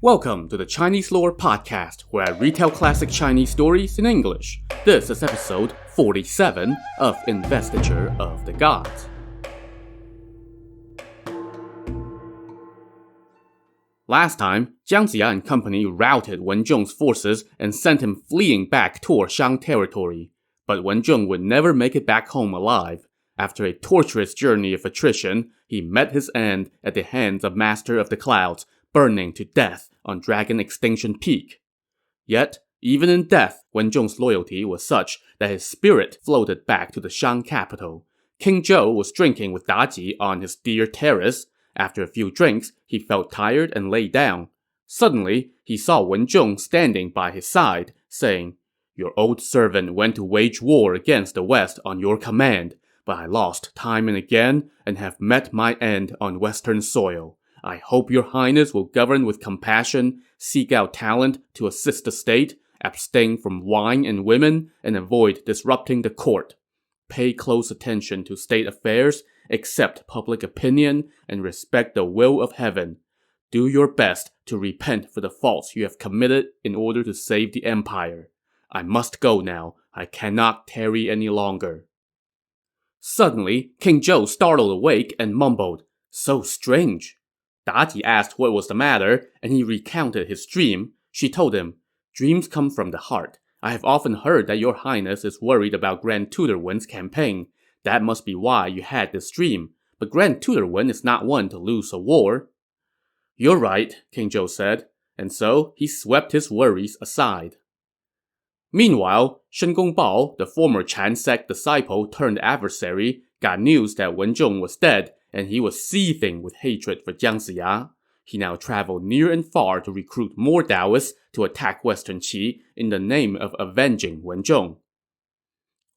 Welcome to the Chinese Lore Podcast, where I retell classic Chinese stories in English. This is episode 47 of Investiture of the Gods. Last time, Jiang Ziya and company routed Wen Zhong's forces and sent him fleeing back toward Shang territory. But Wen Zhong would never make it back home alive. After a torturous journey of attrition, he met his end at the hands of Master of the Clouds, burning to death on Dragon Extinction Peak. Yet, even in death, Wen Zhong's loyalty was such that his spirit floated back to the Shang capital. King Zhou was drinking with Daji on his deer terrace. After a few drinks, he felt tired and lay down. Suddenly, he saw Wen Zhong standing by his side, saying, "Your old servant went to wage war against the West on your command, but I lost time and again and have met my end on Western soil. I hope your highness will govern with compassion, seek out talent to assist the state, abstain from wine and women, and avoid disrupting the court. Pay close attention to state affairs, accept public opinion, and respect the will of heaven. Do your best to repent for the faults you have committed in order to save the empire. I must go now. I cannot tarry any longer." Suddenly, King Zhou startled awake and mumbled, "So strange." Daji asked what was the matter, and he recounted his dream. She told him, "Dreams come from the heart. I have often heard that your highness is worried about Grand Tutor Wen's campaign. That must be why you had this dream. But Grand Tutor Wen is not one to lose a war." "You're right," King Zhou said, and so he swept his worries aside. Meanwhile, Shen Gongbao, the former Chan sect disciple turned adversary, got news that Wen Zhong was dead, and he was seething with hatred for Jiang Ziya. He now traveled near and far to recruit more Taoists to attack Western Qi in the name of avenging Wen Zhong.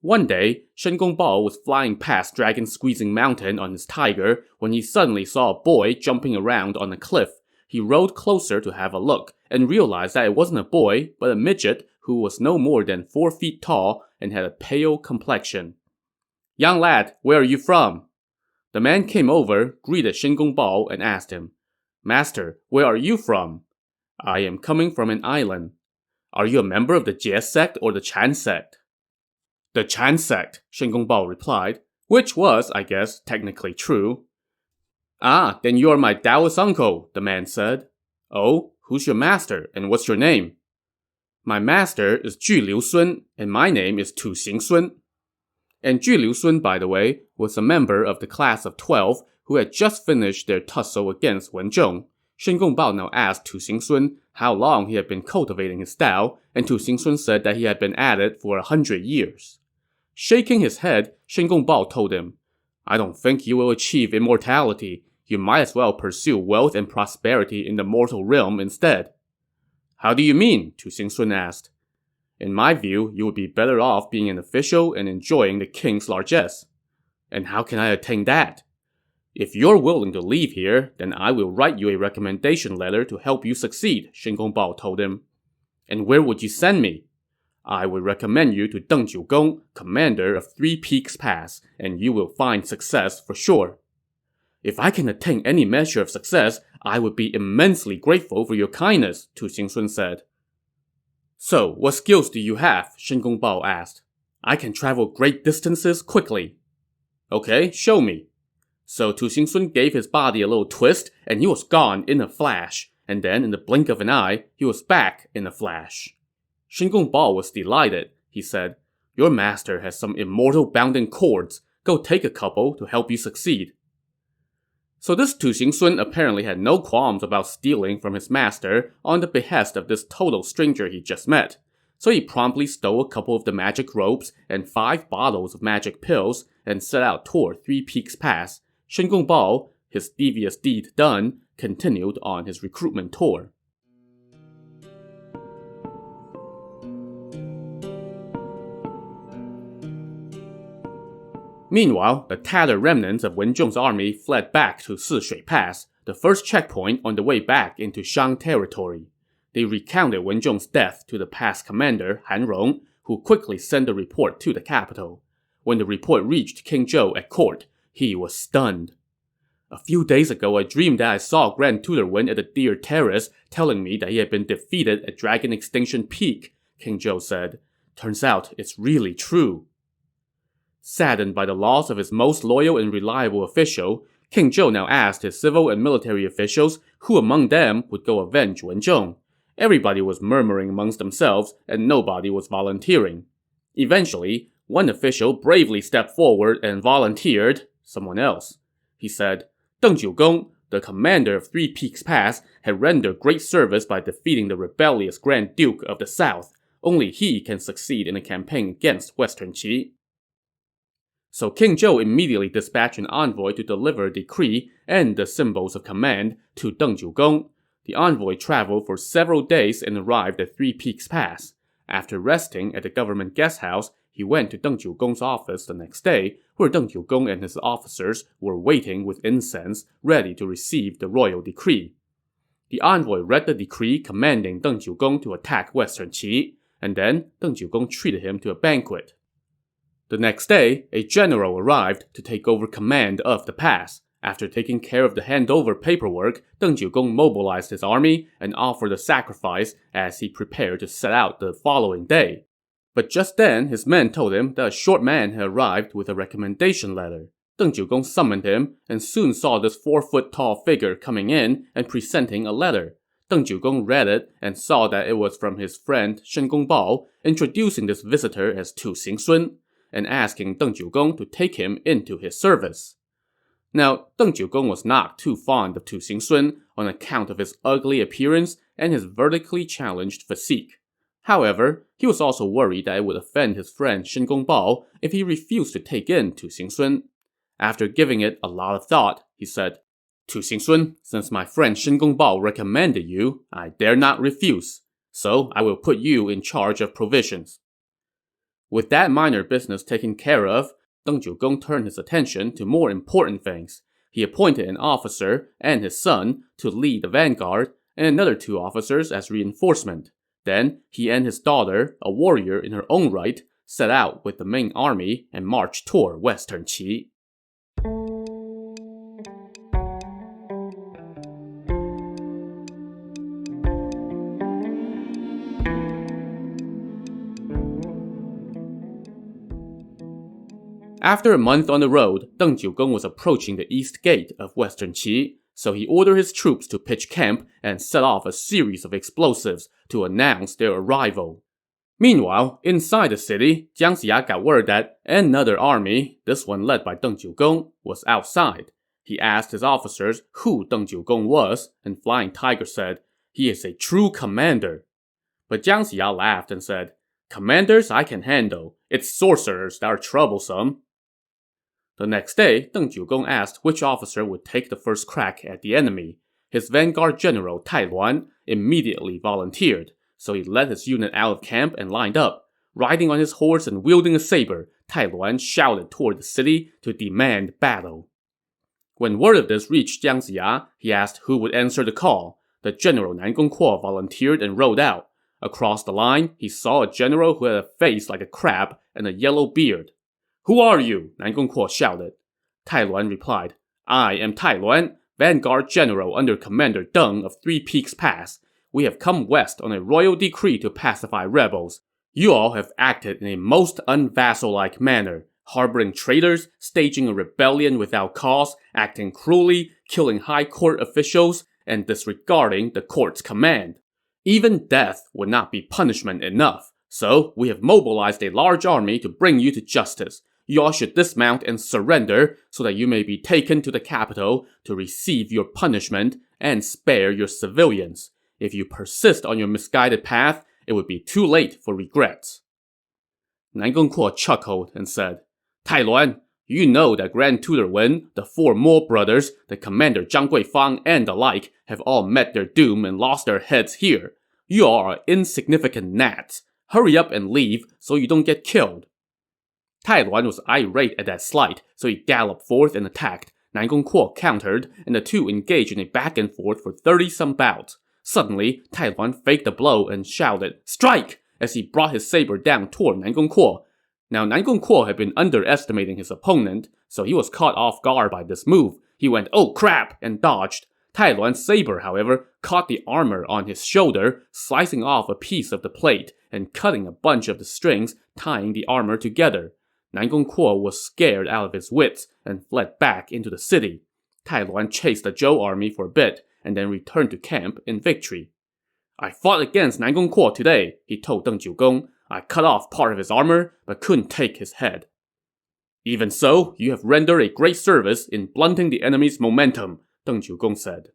One day, Shen Gongbao was flying past Dragon Squeezing Mountain on his tiger when he suddenly saw a boy jumping around on a cliff. He rode closer to have a look and realized that it wasn't a boy, but a midget who was no more than 4 feet tall and had a pale complexion. "Young lad, where are you from?" The man came over, greeted Shen Gongbao, and asked him, "Master, where are you from?" "I am coming from an island." "Are you a member of the Jie sect or the Chan sect?" "The Chan sect," Shen Gongbao replied, which was, I guess, technically true. "Ah, then you are my Taoist uncle," the man said. "Oh, who's your master, and what's your name?" "My master is Ju Liu Sun, and my name is Tu Xingsun." And Ju Liu Sun, by the way, was a member of the class of 12 who had just finished their tussle against Wen Zhong. Shen Gongbao now asked Tu Xingsun how long he had been cultivating his style, and Tu Xingsun said that he had been at it for 100 years. Shaking his head, Shen Gongbao told him, "I don't think you will achieve immortality. You might as well pursue wealth and prosperity in the mortal realm instead." "How do you mean?" Tu Xingsun asked. "In my view, you would be better off being an official and enjoying the king's largesse." "And how can I attain that?" "If you're willing to leave here, then I will write you a recommendation letter to help you succeed," Shen Gongbao told him. "And where would you send me?" "I would recommend you to Deng Chanyu, commander of 3 Peaks Pass, and you will find success for sure." "If I can attain any measure of success, I would be immensely grateful for your kindness," Tu Xingsun said. "So, what skills do you have?" Shen Gongbao asked. "I can travel great distances quickly." "Okay, show me." So Tu Xingsun gave his body a little twist, and he was gone in a flash. And then, in the blink of an eye, he was back in a flash. Shen Gongbao was delighted. He said, "Your master has some immortal bounding cords. Go take a couple to help you succeed." So this Tu Xingsun apparently had no qualms about stealing from his master on the behest of this total stranger he just met. So he promptly stole a couple of the magic ropes and 5 bottles of magic pills and set out toward 3 Peaks Pass. Shen Gongbao, his devious deed done, continued on his recruitment tour. Meanwhile, the tattered remnants of Wen Zhong's army fled back to Sishui Pass, the first checkpoint on the way back into Shang territory. They recounted Wen Zhong's death to the pass commander, Han Rong, who quickly sent a report to the capital. When the report reached King Zhou at court, he was stunned. A few days ago, I dreamed that I saw Grand Tutor Wen at the Deer Terrace telling me that he had been defeated at Dragon Extinction Peak, King Zhou said. Turns out it's really true. Saddened by the loss of his most loyal and reliable official, King Zhou now asked his civil and military officials who among them would go avenge Wen Zhong. Everybody was murmuring amongst themselves, and nobody was volunteering. Eventually, one official bravely stepped forward and volunteered someone else. He said, Deng Chanyu, the commander of Three Peaks Pass, had rendered great service by defeating the rebellious Grand Duke of the South. Only he can succeed in a campaign against Western Qi. So King Zhou immediately dispatched an envoy to deliver a decree and the symbols of command to Deng Chanyu. The envoy traveled for several days and arrived at Three Peaks Pass. After resting at the government guest house, he went to Deng Chanyu's office the next day, where Deng Chanyu and his officers were waiting with incense, ready to receive the royal decree. The envoy read the decree commanding Deng Chanyu to attack Western Qi, and then Deng Chanyu treated him to a banquet. The next day, a general arrived to take over command of the pass. After taking care of the handover paperwork, Deng Chanyu mobilized his army and offered a sacrifice as he prepared to set out the following day. But just then, his men told him that a short man had arrived with a recommendation letter. Deng Chanyu summoned him and soon saw this 4-foot-tall figure coming in and presenting a letter. Deng Chanyu read it and saw that it was from his friend Shen Gongbao, introducing this visitor as Tu Xingsun, and asking Deng Chanyu to take him into his service. Now, Deng Chanyu was not too fond of Tu Xingsun on account of his ugly appearance and his vertically challenged physique. However, he was also worried that it would offend his friend Shen Gongbao if he refused to take in Tu Xingsun. After giving it a lot of thought, he said, Tu Xingsun, since my friend Shen Gongbao recommended you, I dare not refuse. So I will put you in charge of provisions. With that minor business taken care of, Deng Chanyu turned his attention to more important things. He appointed an officer and his son to lead the vanguard, and another 2 officers as reinforcement. Then, he and his daughter, a warrior in her own right, set out with the main army and marched toward Western Qi. After a month on the road, Deng Chanyu was approaching the east gate of Western Qi, so he ordered his troops to pitch camp and set off a series of explosives to announce their arrival. Meanwhile, inside the city, Jiang Ziya got word that another army, this one led by Deng Chanyu, was outside. He asked his officers who Deng Chanyu was, and Flying Tiger said, "He is a true commander." But Jiang Ziya laughed and said, "Commanders I can handle. It's sorcerers that are troublesome." The next day, Deng Chanyu asked which officer would take the first crack at the enemy. His vanguard general, Tai Luan, immediately volunteered, so he led his unit out of camp and lined up. Riding on his horse and wielding a saber, Tai Luan shouted toward the city to demand battle. When word of this reached Jiang Ziya, he asked who would answer the call. The general Nan Gongquo volunteered and rode out. Across the line, he saw a general who had a face like a crab and a yellow beard. "Who are you?" Nan Gongquo shouted. Tai Luan replied, "I am Tai Luan, Vanguard General under Commander Deng of Three Peaks Pass. We have come west on a royal decree to pacify rebels. You all have acted in a most unvassal-like manner, harboring traitors, staging a rebellion without cause, acting cruelly, killing high court officials, and disregarding the court's command. Even death would not be punishment enough, so we have mobilized a large army to bring you to justice. You all should dismount and surrender so that you may be taken to the capital to receive your punishment and spare your civilians. If you persist on your misguided path, it would be too late for regrets." Nan Gongquo chuckled and said, "Tai Luan, you know that Grand Tutor Wen, the 4 Mo brothers, the commander Zhang Guifang, and the like have all met their doom and lost their heads here. You all are insignificant gnats. Hurry up and leave so you don't get killed." Tai Luan was irate at that slight, so he galloped forth and attacked. Nan Gongquo countered, and the two engaged in a back and forth for 30-some bouts. Suddenly, Tai Luan faked a blow and shouted, "Strike!" as he brought his saber down toward Nan Gongquo. Now, Nan Gongquo had been underestimating his opponent, so he was caught off guard by this move. He went, "Oh crap," and dodged. Tai Luan's saber, however, caught the armor on his shoulder, slicing off a piece of the plate and cutting a bunch of the strings tying the armor together. Nan Gongquo was scared out of his wits and fled back into the city. Tai Luan chased the Zhou army for a bit and then returned to camp in victory. "I fought against Nan Gongquo today," he told Deng Jiugong. "I cut off part of his armor, but couldn't take his head." "Even so, you have rendered a great service in blunting the enemy's momentum," Deng Jiugong said.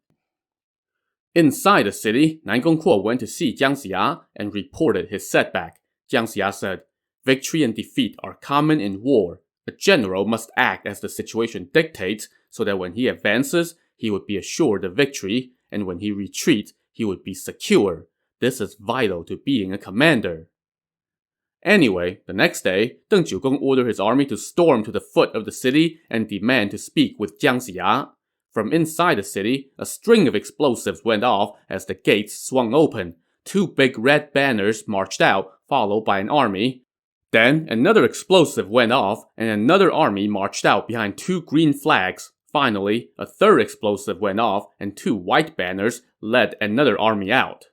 Inside the city, Nan Gongquo went to see Jiang Ziya and reported his setback. Jiang Ziya said, "Victory and defeat are common in war. A general must act as the situation dictates so that when he advances, he would be assured of victory, and when he retreats, he would be secure. This is vital to being a commander." Anyway, the next day, Deng Jiugong ordered his army to storm to the foot of the city and demand to speak with Jiang Ziya. From inside the city, a string of explosives went off as the gates swung open. 2 big red banners marched out, followed by an army. Then, another explosive went off, and another army marched out behind 2 green flags. Finally, a third explosive went off, and 2 white banners led another army out.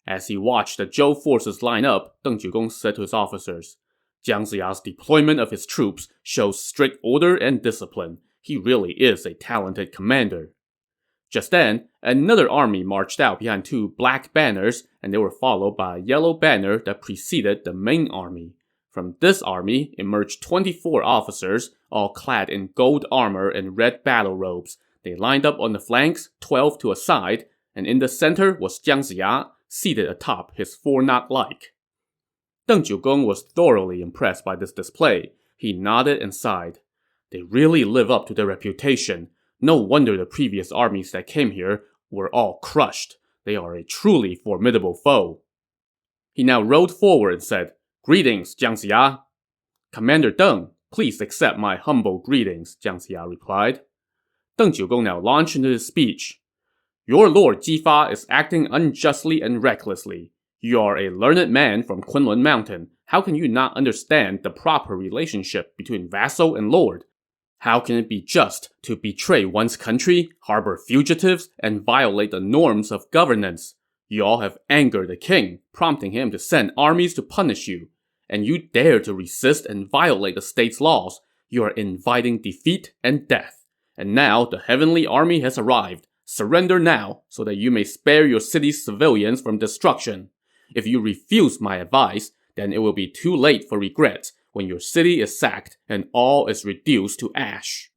As he watched the Zhou forces line up, Deng Jiugong said to his officers, "Jiang Ziya's deployment of his troops shows strict order and discipline. He really is a talented commander." Just then, another army marched out behind 2 black banners, and they were followed by a yellow banner that preceded the main army. From this army emerged 24 officers, all clad in gold armor and red battle robes. They lined up on the flanks, 12 to a side, and in the center was Jiang Ziya, seated atop his foreknot like. Deng Jiugong was thoroughly impressed by this display. He nodded and sighed. They really live up to their reputation. No wonder the previous armies that came here were all crushed. They are a truly formidable foe. He now rode forward and said, "Greetings, Jiang Ziya." "Commander Deng, please accept my humble greetings," Jiang Ziya replied. Deng Jiugong now launched into his speech. "Your lord Jifa is acting unjustly and recklessly. You are a learned man from Kunlun Mountain. How can you not understand the proper relationship between vassal and lord? How can it be just to betray one's country, harbor fugitives, and violate the norms of governance? You all have angered the king, prompting him to send armies to punish you. And you dare to resist and violate the state's laws. You are inviting defeat and death. And now the heavenly army has arrived. Surrender now, so that you may spare your city's civilians from destruction. If you refuse my advice, then it will be too late for regrets when your city is sacked and all is reduced to ash."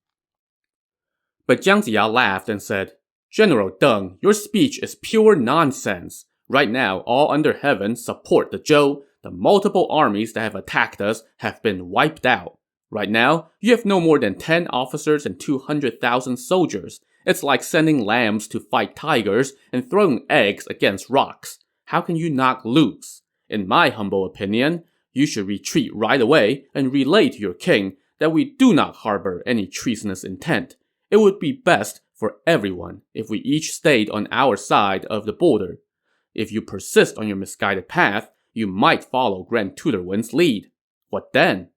But Jiang Ziya laughed and said, "General Deng, your speech is pure nonsense. Right now, all under heaven support the Zhou. The multiple armies that have attacked us have been wiped out. Right now, you have no more than 10 officers and 200,000 soldiers. It's like sending lambs to fight tigers and throwing eggs against rocks. How can you not lose? In my humble opinion, you should retreat right away and relay to your king that we do not harbor any treasonous intent. It would be best for everyone if we each stayed on our side of the border. If you persist on your misguided path, you might follow Grand Tutor Wen's lead. What then?"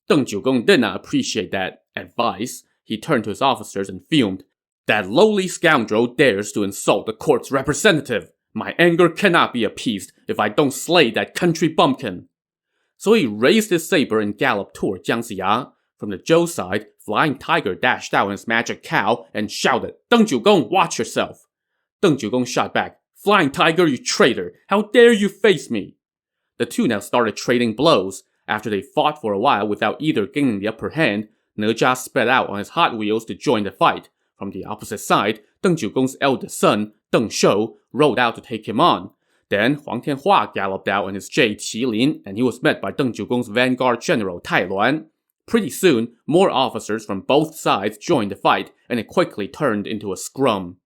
Deng Jiugong did not appreciate that advice. He turned to his officers and fumed. "That lowly scoundrel dares to insult the court's representative. My anger cannot be appeased if I don't slay that country bumpkin." So he raised his saber and galloped toward Jiang Ziya. From the Zhou side, Flying Tiger dashed out on his magic cow and shouted, "Deng Jiugong, watch yourself!" Deng Jiugong shot back, "Flying Tiger, you traitor! How dare you face me!" The two now started trading blows. After they fought for a while without either gaining the upper hand, Ne Zha sped out on his Hot Wheels to join the fight. From the opposite side, Deng Jiugong's eldest son, Deng Shou, rode out to take him on. Then Huang Tianhua galloped out on his jade Qilin, and he was met by Deng Jiugong's vanguard general Tai Luan. Pretty soon, more officers from both sides joined the fight, and it quickly turned into a scrum.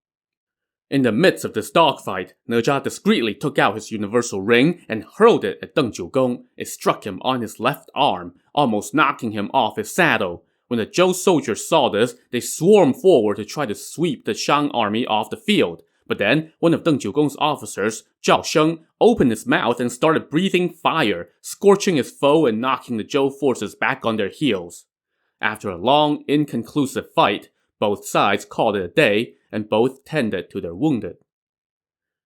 In the midst of this dogfight, Ne Zha discreetly took out his universal ring and hurled it at Deng Jiugong. It struck him on his left arm, almost knocking him off his saddle. When the Zhou soldiers saw this, they swarmed forward to try to sweep the Shang army off the field. But then, one of Deng Jiugong's officers, Zhao Sheng, opened his mouth and started breathing fire, scorching his foe and knocking the Zhou forces back on their heels. After a long, inconclusive fight, Both sides called it a day, and both tended to their wounded.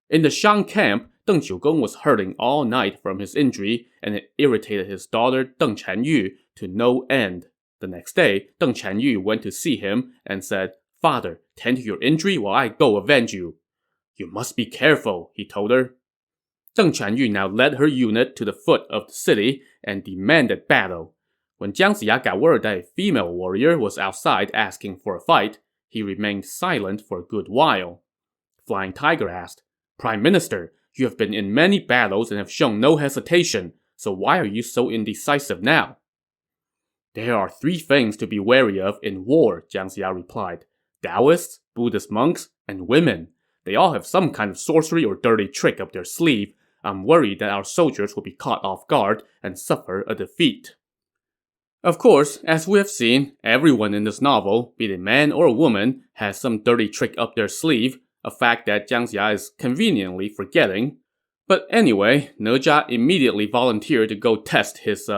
In the Shang camp, Deng Qiugong was hurting all night from his injury, and it irritated his daughter Deng Chanyu to no end. The next day, Deng Chanyu went to see him and said, "Father, tend to your injury while I go avenge you." "You must be careful," he told her. Deng Chanyu now led her unit to the foot of the city and demanded battle. When Jiang Ziya got word that a female warrior was outside asking for a fight, he remained silent for a good while. Flying Tiger asked, "Prime Minister, you have been in many battles and have shown no hesitation, so why are you so indecisive now?" "There are 3 things to be wary of in war," Jiang Ziya replied. "Taoists, Buddhist monks, and women. They all have some kind of sorcery or dirty trick up their sleeve. I'm worried that our soldiers will be caught off guard and suffer a defeat." Of course, as we have seen, everyone in this novel, be it a man or a woman, has some dirty trick up their sleeve, a fact that Jiang Ziya is conveniently forgetting. But anyway, Ne Zha immediately volunteered to go test his,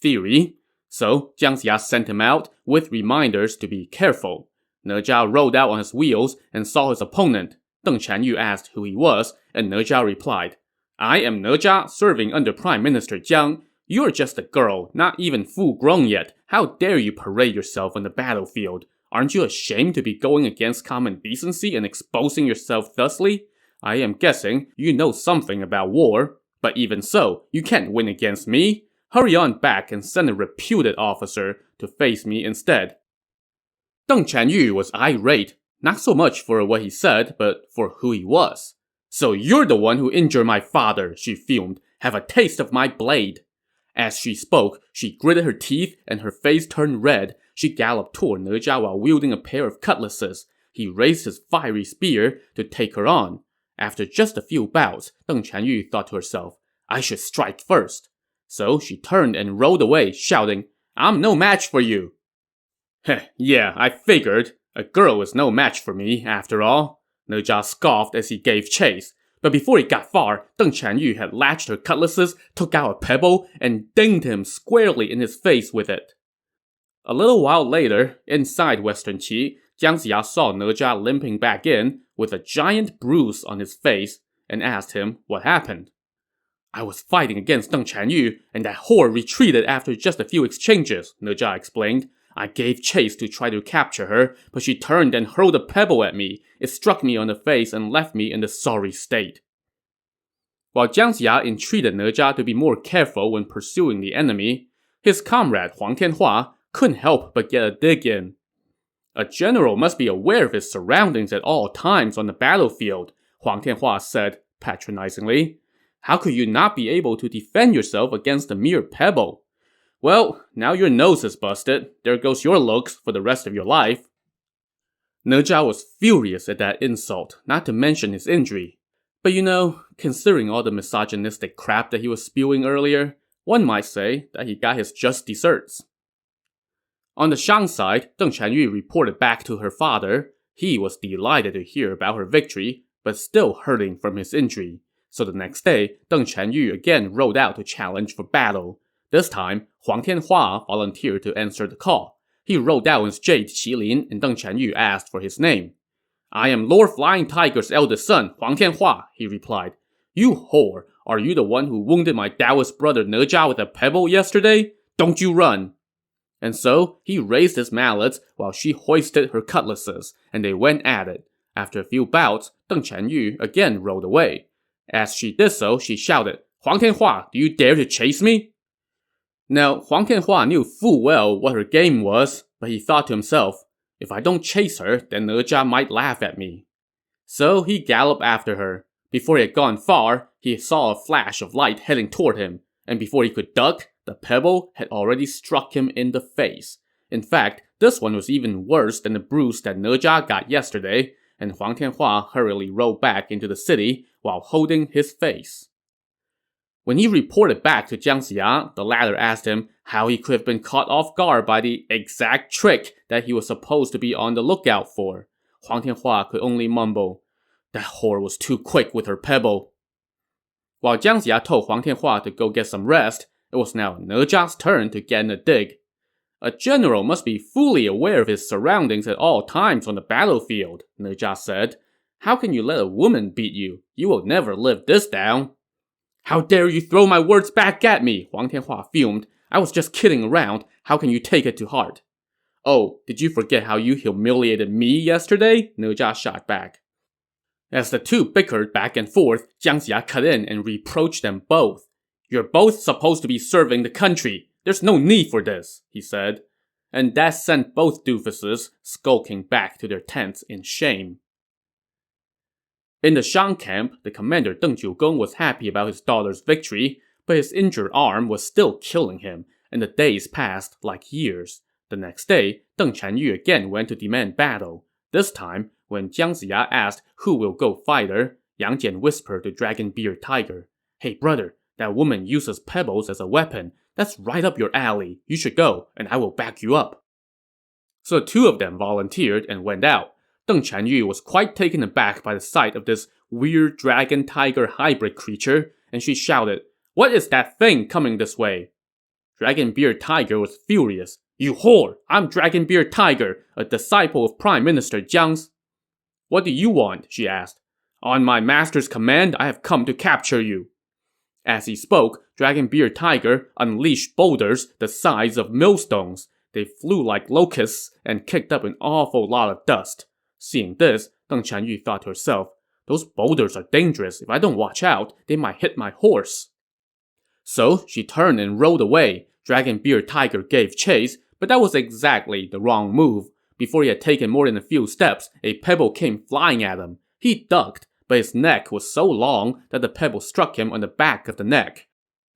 theory. So, Jiang Ziya sent him out with reminders to be careful. Ne Zha rode out on his wheels and saw his opponent. Deng Chanyu asked who he was, and Ne Zha replied, "I am Ne Zha, serving under Prime Minister Jiang. You're just a girl, not even full-grown yet. How dare you parade yourself on the battlefield? Aren't you ashamed to be going against common decency and exposing yourself thusly? I am guessing you know something about war. But even so, you can't win against me. Hurry on back and send a reputed officer to face me instead." Deng Chanyu was irate, not so much for what he said, but for who he was. "So you're the one who injured my father," she fumed. "Have a taste of my blade." As she spoke, she gritted her teeth and her face turned red. She galloped toward Ne Zha while wielding a pair of cutlasses. He raised his fiery spear to take her on. After just a few bouts, Deng Chanyu thought to herself, "I should strike first." So she turned and rode away, shouting, "I'm no match for you." "Heh, yeah, I figured. A girl is no match for me, after all." Ne Zha scoffed as he gave chase. But before he got far, Deng Chanyu had latched her cutlasses, took out a pebble, and dinged him squarely in his face with it. A little while later, inside Western Qi, Jiang Ziya saw Ne Zha limping back in with a giant bruise on his face and asked him what happened. "I was fighting against Deng Chanyu, and that whore retreated after just a few exchanges," Ne Zha explained. "I gave chase to try to capture her, but she turned and hurled a pebble at me. It struck me on the face and left me in this sorry state." While Jiang Ziya entreated Ne Zha to be more careful when pursuing the enemy, his comrade Huang Tianhua couldn't help but get a dig in. "A general must be aware of his surroundings at all times on the battlefield," Huang Tianhua said patronizingly. "How could you not be able to defend yourself against a mere pebble? Well, now your nose is busted. There goes your looks for the rest of your life." Ne Zha was furious at that insult, not to mention his injury. But considering all the misogynistic crap that he was spewing earlier, one might say that he got his just desserts. On the Shang side, Deng Chanyu reported back to her father. He was delighted to hear about her victory, but still hurting from his injury. So the next day, Deng Chanyu again rode out to challenge for battle. This time, Huang Tianhua volunteered to answer the call. He rode out his jade qilin, and Deng Chanyu asked for his name. "I am Lord Flying Tiger's eldest son, Huang Tianhua," he replied. "You whore, are you the one who wounded my Taoist brother Ne Zha with a pebble yesterday? Don't you run!" And so, he raised his mallets while she hoisted her cutlasses, and they went at it. After a few bouts, Deng Chanyu again rode away. As she did so, she shouted, "Huang Tianhua, do you dare to chase me?" Now, Huang Tianhua knew full well what her game was, but he thought to himself, if I don't chase her, then Ne Zha might laugh at me. So he galloped after her. Before he had gone far, he saw a flash of light heading toward him, and before he could duck, the pebble had already struck him in the face. In fact, this one was even worse than the bruise that Ne Zha got yesterday, and Huang Tianhua hurriedly rode back into the city while holding his face. When he reported back to Jiang Ziya, the latter asked him how he could have been caught off guard by the exact trick that he was supposed to be on the lookout for. Huang Tianhua could only mumble, "That whore was too quick with her pebble." While Jiang Ziya told Huang Tianhua to go get some rest, it was now Ne Zha's turn to get in a dig. A general must be fully aware of his surroundings at all times on the battlefield, Ne Zha said. How can you let a woman beat you? You will never live this down. How dare you throw my words back at me? Huang Tianhua fumed. I was just kidding around. How can you take it to heart? Oh, did you forget how you humiliated me yesterday? Ne Zha shot back. As the two bickered back and forth, Jiang Ziya cut in and reproached them both. You're both supposed to be serving the country. There's no need for this, he said. And that sent both doofuses skulking back to their tents in shame. In the Shang camp, the commander Deng Chanyu was happy about his daughter's victory, but his injured arm was still killing him, and the days passed like years. The next day, Deng Chanyu again went to demand battle. This time, when Jiang Ziya asked who will go fight her, Yang Jian whispered to Dragon Beard Tiger, Hey brother, that woman uses pebbles as a weapon. That's right up your alley. You should go, and I will back you up. So the two of them volunteered and went out. Deng Chanyu was quite taken aback by the sight of this weird dragon-tiger hybrid creature, and she shouted, What is that thing coming this way? Dragon Beard Tiger was furious. You whore! I'm Dragon Beard Tiger, a disciple of Prime Minister Jiang's. What do you want? She asked. On my master's command, I have come to capture you. As he spoke, Dragon Beard Tiger unleashed boulders the size of millstones. They flew like locusts and kicked up an awful lot of dust. Seeing this, Deng Chanyu thought to herself, Those boulders are dangerous. If I don't watch out, they might hit my horse. So she turned and rode away. Dragon Beard Tiger gave chase, but that was exactly the wrong move. Before he had taken more than a few steps, a pebble came flying at him. He ducked, but his neck was so long that the pebble struck him on the back of the neck.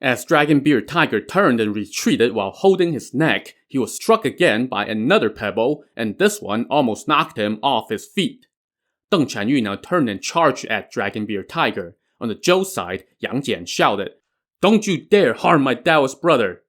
As Dragon Beard Tiger turned and retreated while holding his neck, he was struck again by another pebble, and this one almost knocked him off his feet. Deng Chanyu now turned and charged at Dragon Beard Tiger. On the Zhou side, Yang Jian shouted, Don't you dare harm my Taoist brother!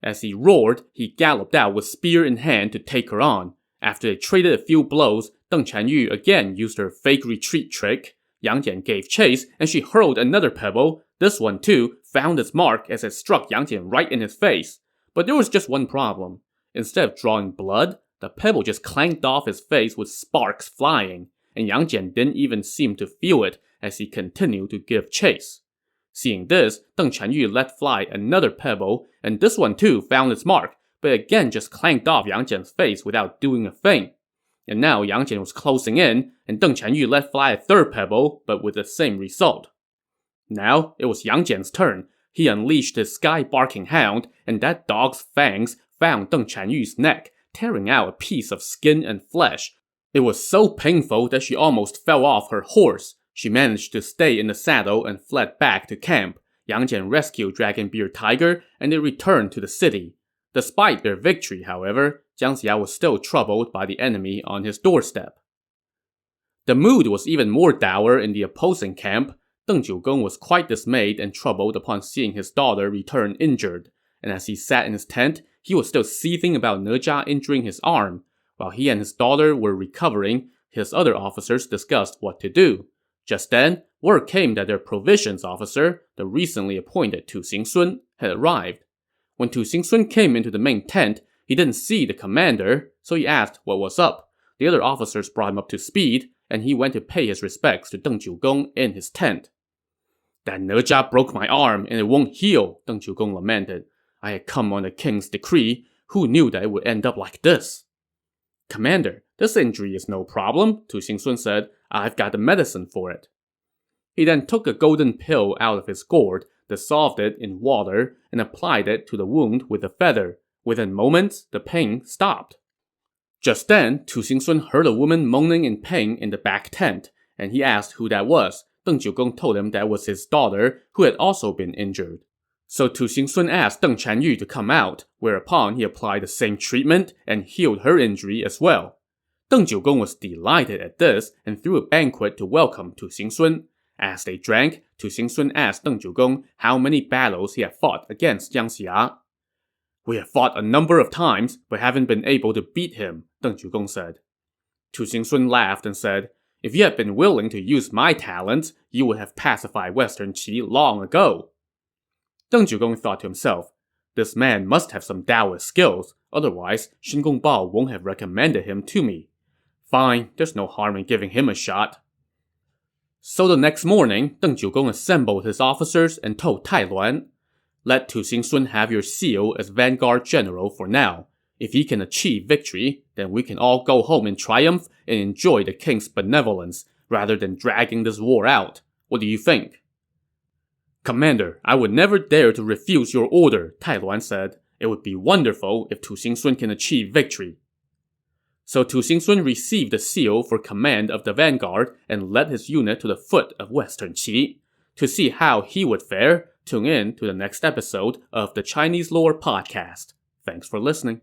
As he roared, he galloped out with spear in hand to take her on. After they traded a few blows, Deng Chanyu again used her fake retreat trick. Yang Jian gave chase, and she hurled another pebble. This one, too, found its mark as it struck Yang Jian right in his face. But there was just one problem. Instead of drawing blood, the pebble just clanked off his face with sparks flying, and Yang Jian didn't even seem to feel it as he continued to give chase. Seeing this, Deng Chanyu let fly another pebble, and this one too found its mark, but again just clanked off Yang Jian's face without doing a thing. And now Yang Jian was closing in, and Deng Chanyu let fly a third pebble, but with the same result. Now it was Yang Jian's turn. He unleashed his sky-barking hound, and that dog's fangs found Deng Chanyu's neck, tearing out a piece of skin and flesh. It was so painful that she almost fell off her horse. She managed to stay in the saddle and fled back to camp. Yang Jian rescued Dragon Beard Tiger, and they returned to the city. Despite their victory, however, Jiang Ziya was still troubled by the enemy on his doorstep. The mood was even more dour in the opposing camp. Deng Chanyu was quite dismayed and troubled upon seeing his daughter return injured, and as he sat in his tent, he was still seething about Ne Zha injuring his arm. While he and his daughter were recovering, his other officers discussed what to do. Just then, word came that their provisions officer, the recently appointed Tu Xingsun, had arrived. When Tu Xingsun came into the main tent, he didn't see the commander, so he asked what was up. The other officers brought him up to speed, and he went to pay his respects to Deng Chanyu in his tent. That Ne Zha broke my arm, and it won't heal, Deng Chanyu lamented. I had come on the king's decree. Who knew that it would end up like this? Commander, this injury is no problem, Tu Xingsun said. I've got the medicine for it. He then took a golden pill out of his gourd, dissolved it in water, and applied it to the wound with a feather. Within moments, the pain stopped. Just then, Tu Xingsun heard a woman moaning in pain in the back tent, and he asked who that was. Deng Chanyu told him that was his daughter, who had also been injured. So Tu Xingsun asked Deng Chanyu to come out, whereupon he applied the same treatment and healed her injury as well. Deng Chanyu was delighted at this and threw a banquet to welcome Tu Xingsun. As they drank, Tu Xingsun asked Deng Chanyu how many battles he had fought against Jiang Ziya. We have fought a number of times, but haven't been able to beat him, Deng Chanyu said. Tu Xingsun laughed and said, If you had been willing to use my talents, you would have pacified Western Qi long ago. Deng Chanyu thought to himself, This man must have some Taoist skills, otherwise Shen Gongbao won't have recommended him to me. Fine, there's no harm in giving him a shot. So the next morning, Deng Jiugong assembled his officers and told Tai Luan, "Let Tu Xingsun have your seal as vanguard general for now. If he can achieve victory, then we can all go home in triumph and enjoy the king's benevolence, rather than dragging this war out. What do you think?" "Commander, I would never dare to refuse your order," Tai Luan said. "It would be wonderful if Tu Xingsun can achieve victory." So Tu Xingsun received the seal for command of the vanguard and led his unit to the foot of Western Qi. To see how he would fare, tune in to the next episode of the Chinese Lore Podcast. Thanks for listening.